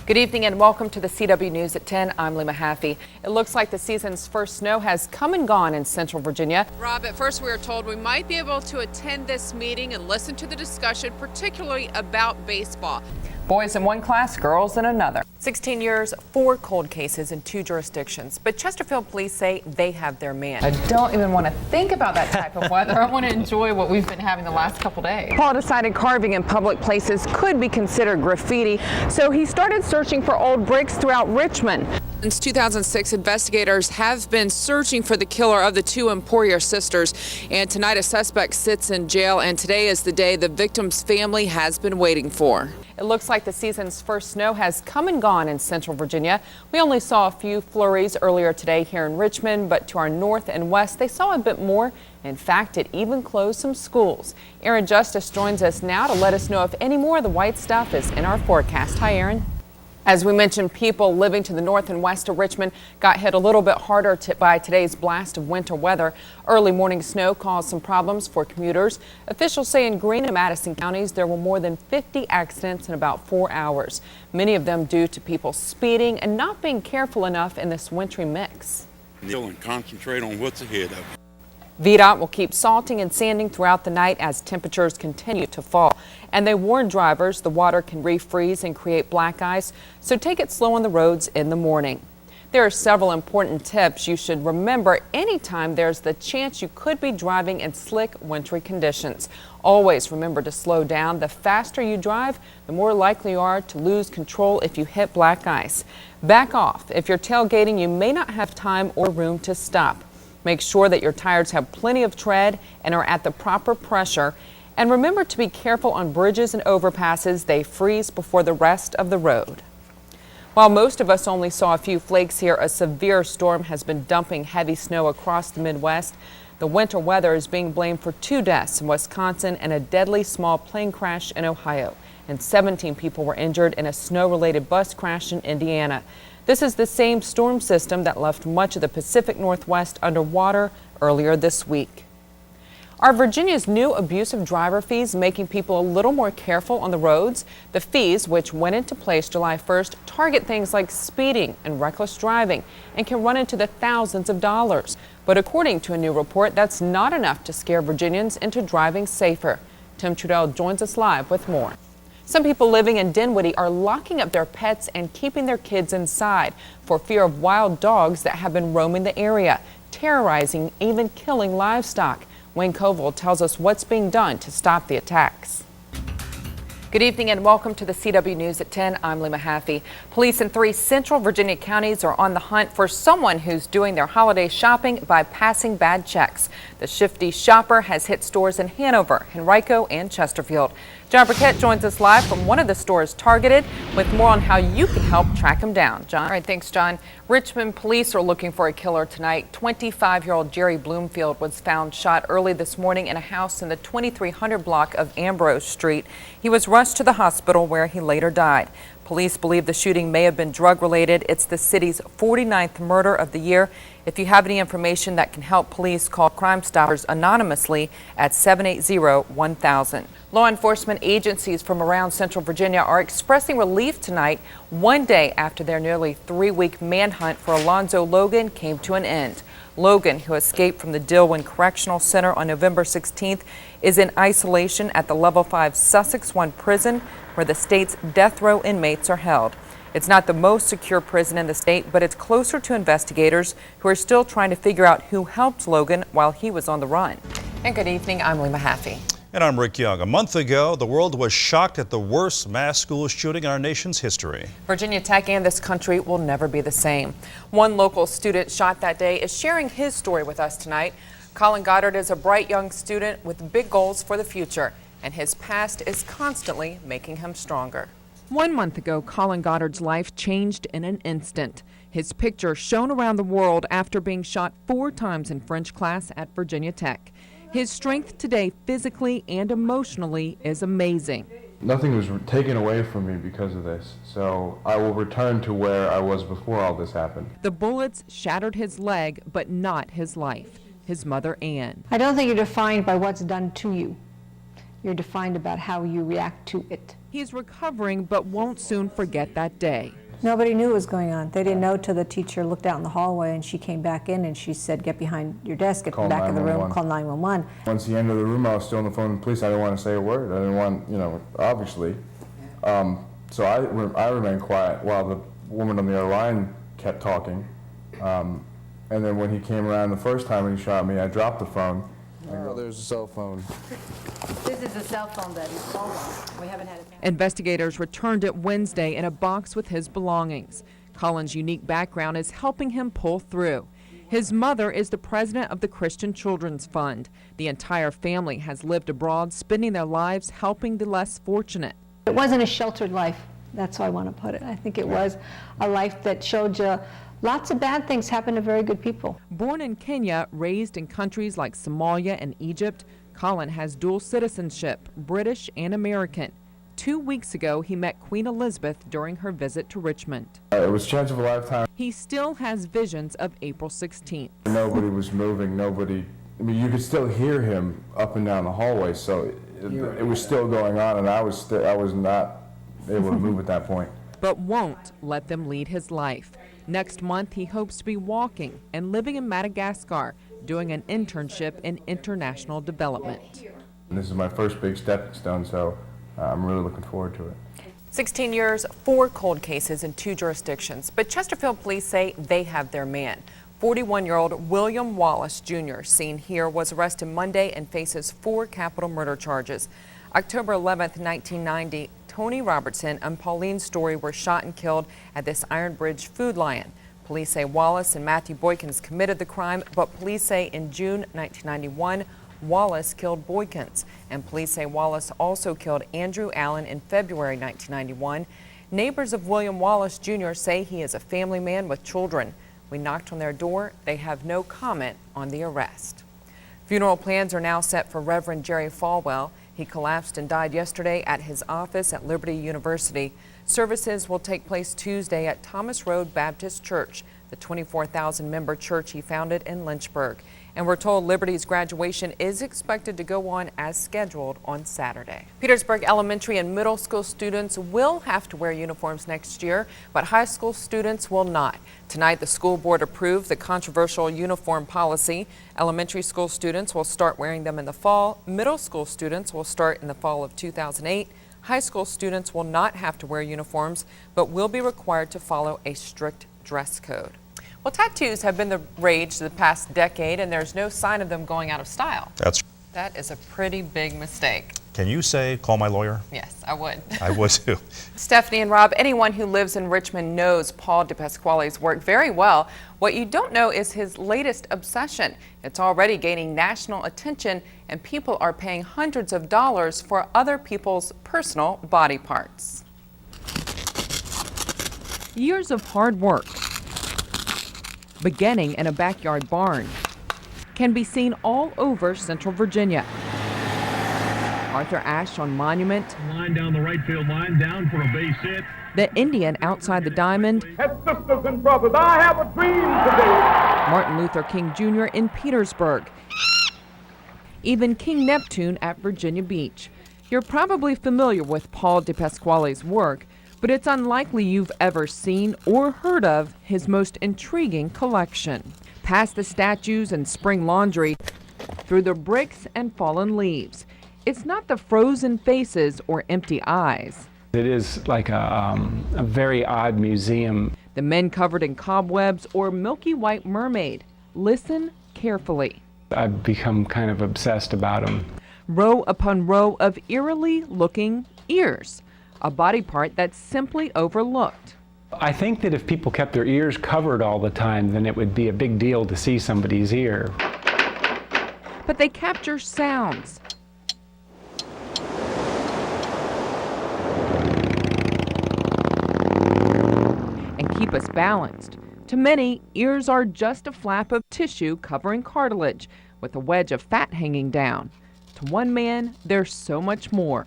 Good evening and welcome to the CW News at 10. I'm Lee Mahaffey. It looks like the season's first snow has come and gone in central Virginia. Rob, at first we were told we might be able to attend this meeting and listen to the discussion, particularly about baseball. Boys in one class, girls in another. 16 years, 4 cold cases in 2 jurisdictions. But Chesterfield police say they have their man. I don't even want to think about that type of weather. I want to enjoy what we've been having the last couple days. Paul decided carving in public places could be considered graffiti, so he started searching for old bricks throughout Richmond. Since 2006, investigators have been searching for the killer of the 2 Emporia sisters. And tonight a suspect sits in jail, and today is the day the victim's family has been waiting for. It looks like the season's first snow has come and gone in central Virginia. We only saw a few flurries earlier today here in Richmond, but to our north and west, they saw a bit more. In fact, it even closed some schools. Aaron Justice joins us now to let us know if any more of the white stuff is in our forecast. Hi, Aaron. As we mentioned, people living to the north and west of Richmond got hit a little bit harder by today's blast of winter weather. Early morning snow caused some problems for commuters. Officials say in Greene and Madison counties there were more than 50 accidents in about 4 hours, many of them due to people speeding and not being careful enough in this wintry mix. And concentrate on what's ahead of us. VDOT will keep salting and sanding throughout the night as temperatures continue to fall. And they warn drivers the water can refreeze and create black ice, so take it slow on the roads in the morning. There are several important tips you should remember anytime there's the chance you could be driving in slick, wintry conditions. Always remember to slow down. The faster you drive, the more likely you are to lose control if you hit black ice. Back off. If you're tailgating, you may not have time or room to stop. Make sure that your tires have plenty of tread and are at the proper pressure. And remember to be careful on bridges and overpasses. They freeze before the rest of the road. While most of us only saw a few flakes here, a severe storm has been dumping heavy snow across the Midwest. The winter weather is being blamed for 2 deaths in Wisconsin and a deadly small plane crash in Ohio. And 17 people were injured in a snow-related bus crash in Indiana. This is the same storm system that left much of the Pacific Northwest underwater earlier this week. Are Virginia's new abusive driver fees making people a little more careful on the roads? The fees, which went into place July 1st, target things like speeding and reckless driving and can run into the thousands of dollars. But according to a new report, that's not enough to scare Virginians into driving safer. Tim Trudell joins us live with more. Some people living in Dinwiddie are locking up their pets and keeping their kids inside for fear of wild dogs that have been roaming the area, terrorizing, even killing livestock. Wayne Koval tells us what's being done to stop the attacks. Good evening and welcome to the CW News at 10. I'm Lee Mahaffey. Police in 3 central Virginia counties are on the hunt for someone who's doing their holiday shopping by passing bad checks. The shifty shopper has hit stores in Hanover, Henrico, and Chesterfield. John Burkett joins us live from one of the stores targeted with more on how you can help track him down. John. All right, thanks, John. Richmond police are looking for a killer tonight. 25-year-old Jerry Bloomfield was found shot early this morning in a house in the 2300 block of Ambrose Street. He was rushed to the hospital where he later died. Police believe the shooting may have been drug-related. It's the city's 49th murder of the year. If you have any information that can help police, call Crime Stoppers anonymously at 780-1000. Law enforcement agencies from around central Virginia are expressing relief tonight, one day after their nearly 3-week manhunt for Alonzo Logan came to an end. Logan, who escaped from the Dillwyn Correctional Center on November 16th, is in isolation at the Level 5 Sussex 1 prison, where the state's death row inmates are held. It's not the most secure prison in the state, but it's closer to investigators who are still trying to figure out who helped Logan while he was on the run. And good evening, I'm Lee Mahaffey. And I'm Rick Young. A month ago, the world was shocked at the worst mass school shooting in our nation's history. Virginia Tech and this country will never be the same. One local student shot that day is sharing his story with us tonight. Colin Goddard is a bright young student with big goals for the future, and his past is constantly making him stronger. 1 month ago, Colin Goddard's life changed in an instant. His picture shown around the world after being shot 4 times in French class at Virginia Tech. His strength today, physically and emotionally, is amazing. Nothing was taken away from me because of this, so I will return to where I was before all this happened. The bullets shattered his leg, but not his life. His mother, Ann. I don't think you're defined by what's done to you. You're defined about how you react to it. He's recovering but won't soon forget that day. Nobody knew what was going on. They didn't know till the teacher looked out in the hallway and she came back in and she said, get behind your desk, get to the Call back of the room, 911. call 911. Once he entered the room, I was still on the phone with the police. I didn't want to say a word. I didn't want, obviously. So I remained quiet while the woman on the other line kept talking. And then when he came around the first time and he shot me, I dropped the phone. Oh, there's a cell phone. This is a cell phone that he's called on. We haven't had it. Investigators returned it Wednesday in a box with his belongings. Colin's unique background is helping him pull through. His mother is the president of the Christian Children's Fund. The entire family has lived abroad, spending their lives helping the less fortunate. It wasn't a sheltered life. That's how I want to put it. I think it was a life that showed you lots of bad things happen to very good people. Born in Kenya, raised in countries like Somalia and Egypt, Colin has dual citizenship, British and American. 2 weeks ago, he met Queen Elizabeth during her visit to Richmond. It was a chance of a lifetime. He still has visions of April 16th. Nobody was moving. You could still hear him up and down the hallway, so it was still going on, and I was not able to move at that point. But won't let them lead his life. Next month, he hopes to be walking and living in Madagascar, doing an internship in international development. And this is my first big stepping stone, so I'm really looking forward to it. 16 years, 4 cold cases in 2 jurisdictions. But Chesterfield police say they have their man. 41-year-old William Wallace Jr., seen here, was arrested Monday and faces 4 capital murder charges. October 11th, 1990, Tony Robertson and Pauline Story were shot and killed at this Iron Bridge Food Lion. Police say Wallace and Matthew Boykins committed the crime, but police say in June 1991, Wallace killed Boykins. And police say Wallace also killed Andrew Allen in February 1991. Neighbors of William Wallace Jr. say he is a family man with children. We knocked on their door. They have no comment on the arrest. Funeral plans are now set for Reverend Jerry Falwell. He collapsed and died yesterday at his office at Liberty University. Services will take place Tuesday at Thomas Road Baptist Church, the 24,000-member church he founded in Lynchburg. And we're told Liberty's graduation is expected to go on as scheduled on Saturday. Petersburg elementary and middle school students will have to wear uniforms next year, but high school students will not. Tonight, the school board approved the controversial uniform policy. Elementary school students will start wearing them in the fall. Middle school students will start in the fall of 2008. High school students will not have to wear uniforms, but will be required to follow a strict dress code. Well, tattoos have been the rage the past decade, and there's no sign of them going out of style. That is a pretty big mistake. Can you say, call my lawyer? Yes, I would. I would too. Stephanie and Rob, anyone who lives in Richmond knows Paul DePasquale's work very well. What you don't know is his latest obsession. It's already gaining national attention, and people are paying hundreds of dollars for other people's personal body parts. Years of hard work, beginning in a backyard barn, can be seen all over Central Virginia. Arthur Ashe on Monument. Line down the right field line, down for a base hit. The Indian outside the Diamond. As sisters and brothers, I have a dream today. Martin Luther King Jr. in Petersburg. Even King Neptune at Virginia Beach. You're probably familiar with Paul DePasquale's work, but it's unlikely you've ever seen or heard of his most intriguing collection. Past the statues and spring laundry, through the bricks and fallen leaves. It's not the frozen faces or empty eyes. It is like a very odd museum. The men covered in cobwebs or milky white mermaid. Listen carefully. I've become kind of obsessed about them. Row upon row of eerily looking ears, a body part that's simply overlooked. I think that if people kept their ears covered all the time, then it would be a big deal to see somebody's ear. But they capture sounds. And keep us balanced. To many, ears are just a flap of tissue covering cartilage with a wedge of fat hanging down. To one man, there's so much more.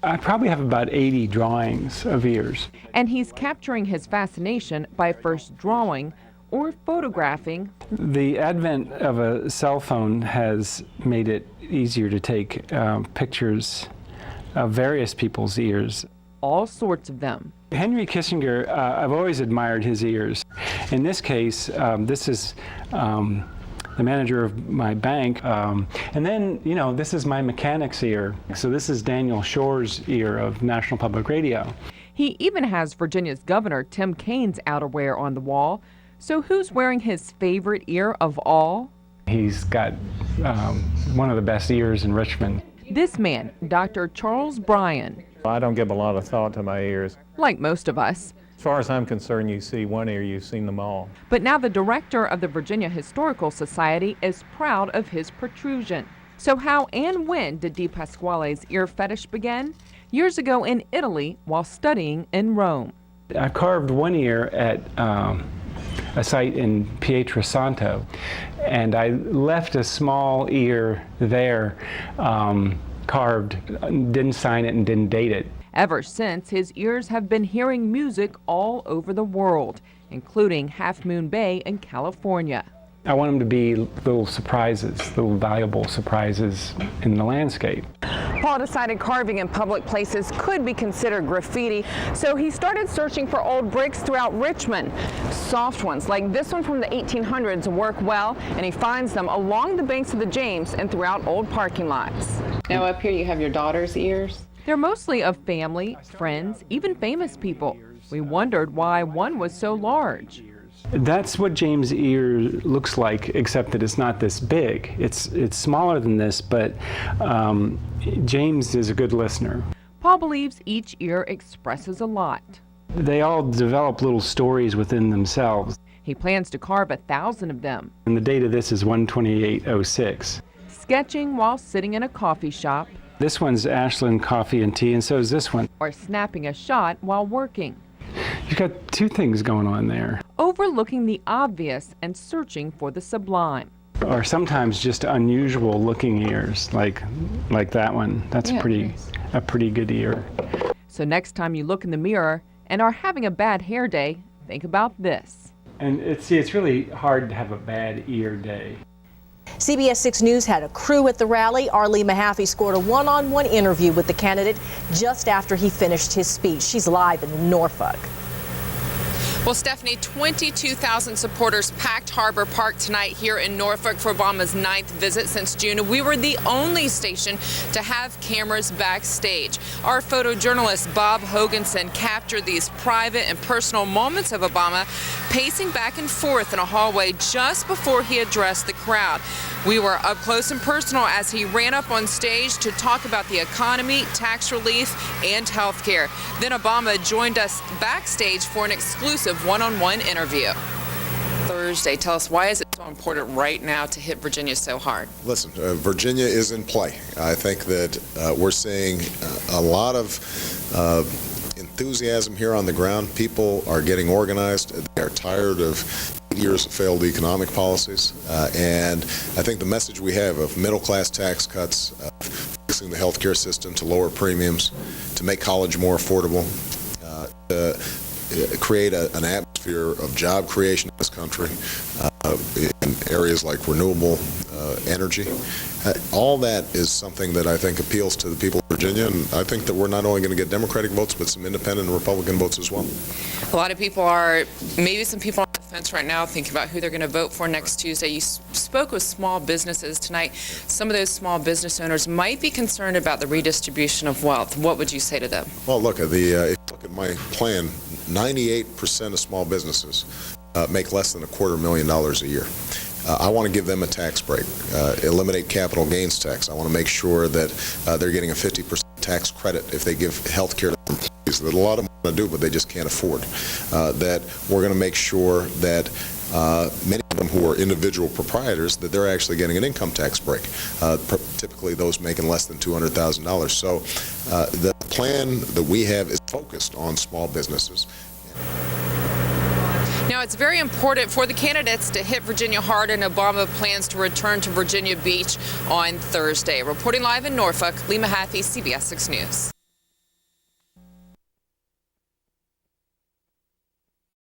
I probably have about 80 drawings of ears. And he's capturing his fascination by first drawing or photographing. The advent of a cell phone has made it easier to take pictures of various people's ears. All sorts of them. Henry Kissinger, I've always admired his ears. In this case, this is the manager of my bank. And then, you know, this is my mechanic's ear. So this is Daniel Shore's ear of National Public Radio. He even has Virginia's Governor Tim Kaine's outerwear on the wall. So who's wearing his favorite ear of all? He's got one of the best ears in Richmond. This man, Dr. Charles Bryan. I don't give a lot of thought to my ears. Like most of us. As far as I'm concerned, you see one ear, you've seen them all. But now the director of the Virginia Historical Society is proud of his protrusion. So how and when did De Pasquale's ear fetish begin? Years ago in Italy while studying in Rome. I carved one ear at a site in Pietrasanta, and I left a small ear there carved, didn't sign it and didn't date it. Ever since, his ears have been hearing music all over the world, including Half Moon Bay in California. I want them to be little surprises, little valuable surprises in the landscape. Paul decided carving in public places could be considered graffiti, so he started searching for old bricks throughout Richmond. Soft ones like this one from the 1800s work well, and he finds them along the banks of the James and throughout old parking lots. Now up here you have your daughter's ears. They're mostly of family, friends, even famous people. We wondered why one was so large. That's what James' ear looks like, except that it's not this big. It's smaller than this, but James is a good listener. Paul believes each ear expresses a lot. They all develop little stories within themselves. He plans to carve 1,000 of them. And the date of this is 1/28/06. Sketching while sitting in a coffee shop. This one's Ashland Coffee and Tea, and so is this one. Or snapping a shot while working. You've got two things going on there. Overlooking the obvious and searching for the sublime. Or sometimes just unusual looking ears, like that one. That's a pretty good ear. So next time you look in the mirror and are having a bad hair day, think about this. And it's really hard to have a bad ear day. CBS 6 News had a crew at the rally. Arlie Mahaffey scored a one-on-one interview with the candidate just after he finished his speech. She's live in Norfolk. Well, Stephanie, 22,000 supporters packed Harbor Park tonight here in Norfolk for Obama's 9th visit since June. We were the only station to have cameras backstage. Our photojournalist Bob Hoganson captured these private and personal moments of Obama pacing back and forth in a hallway just before he addressed the crowd. We were up close and personal as he ran up on stage to talk about the economy, tax relief, and health care. Then Obama joined us backstage for an exclusive one-on-one interview. Thursday, tell us, why is it so important right now to hit Virginia so hard? Listen, Virginia is in play. I think that we're seeing a lot of enthusiasm here on the ground. People are getting organized. They are tired of years of failed economic policies, and I think the message we have of middle-class tax cuts, fixing the healthcare system to lower premiums, to make college more affordable, to create an atmosphere of job creation in this country in areas like renewable energy. All that is something that I think appeals to the people of Virginia, and I think that we're not only going to get Democratic votes, but some independent and Republican votes as well. A lot of people are, maybe some people on the fence right now, thinking about who they're going to vote for next Tuesday. You spoke with small businesses tonight. Some of those small business owners might be concerned about the redistribution of wealth. What would you say to them? Well, look, if you look at my plan, 98% of small businesses make less than $250,000 a year. I want to give them a tax break, eliminate capital gains tax. I want to make sure that they're getting a 50% tax credit if they give health care to their employees that a lot of them want to do, but they just can't afford. That we're going to make sure that many of them who are individual proprietors, that they're actually getting an income tax break, typically those making less than $200,000. So the plan that we have is focused on small businesses. Now, it's very important for the candidates to hit Virginia hard, and Obama plans to return to Virginia Beach on Thursday. Reporting live in Norfolk, Lee Mahaffey, CBS 6 News.